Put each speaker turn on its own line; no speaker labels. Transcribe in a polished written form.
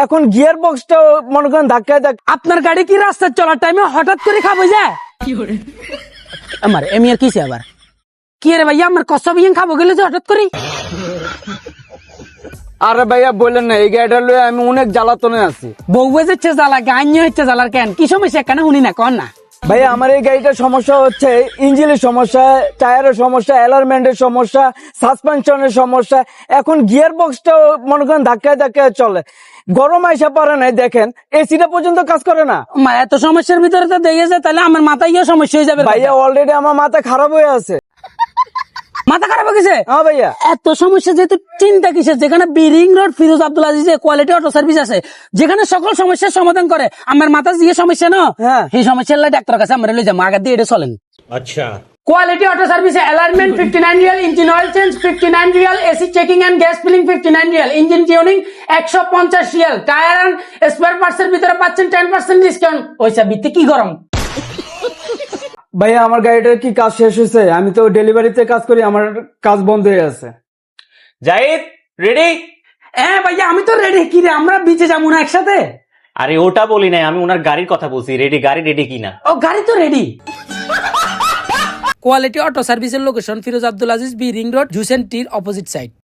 এখন গিয়ার বক্সটা মনে করেন ধাক্কায়
আপনার গাড়ি কি রাস্তায় চলার টাইমে হঠাৎ করে খাবো যায় আমার এমি আর কিসে আবার কি রে ভাইয়া আমার কষ্ট বিয়ে খাবো গেলে যে হঠাৎ করে
আরে ভাইয়া বললেন না, এই গাড়িটা লয়ে আমি অনেক জ্বালাতনে আছি।
বউ বেজেছে জ্বালা গান্য হচ্ছে জ্বালার কেন কি সমস্যা কেন শুনি না কন না
ভাইয়া আমার এই গাড়িটার সমস্যা হচ্ছে ইঞ্জিনের সমস্যা, টায়ারের সমস্যা, অ্যালার্মেন্টের সমস্যা, সাসপেনশনের সমস্যা। এখন গিয়ার বক্সটা মনে করেন ধাক্কায় ধাক্কায় চলে, গরম আইসা পারে নাই, দেখেন এসিটা পর্যন্ত কাজ করে না।
মা এত সমস্যার ভিতরে তো দেখে যায় তাহলে আমার মাথায় গিয়ে সমস্যা হয়ে যাবে
ভাইয়া অলরেডি আমার মাথা খারাপ হয়ে আছে।
মাথা খারাপ হয়ে গেছে
হ্যাঁ ভাইয়া।
এত সমস্যা যেহেতু চিন্তা কিসের, যেখানে বিরিং রোড ফিরোজ আব্দুল আজিজে কোয়ালিটি অটো সার্ভিস আছে, যেখানে সকল সমস্যার সমাধান করে। আমার মাথা যে সমস্যা না
হ্যাঁ
এই সমস্যা ডাক্তার কাছে আমরা লই যাবো, আগে দিয়ে এটা চলেন।
अच्छा
কোয়ালিটি অটো সার্ভিসে alignment 59 riyal, engine oil change 59 riyal, AC checking and gas filling 59 riyal, engine tuning 150 riyal, tyre and spare parts এর ভিতরে পাচ্ছেন 10% ডিসকাউন্ট। ওইসব ভিত্তি কি গরম
ভাইয়া আমার গাড়িটার কি কাজ শেষ হয়েছে? আমি তো ডেলিভারিতে কাজ করি, আমার কাজ বন্ধ হয়ে আছে।
জাহিদ রেডি?
হ্যাঁ ভাইয়া আমি তো রেডি। কি রে আমরা বিচে যাবো না একসাথে?
আরে ওটা বলি নাই, আমি ওনার গাড়ির কথা বলছি। রেডি? গাড়ি রেডি কিনা?
ও গাড়ি তো রেডি। কোয়ালিটি অটো সার্ভিসের location Firoz Abdul Aziz B ring road, জুসেন টির অপোজিট সাইড।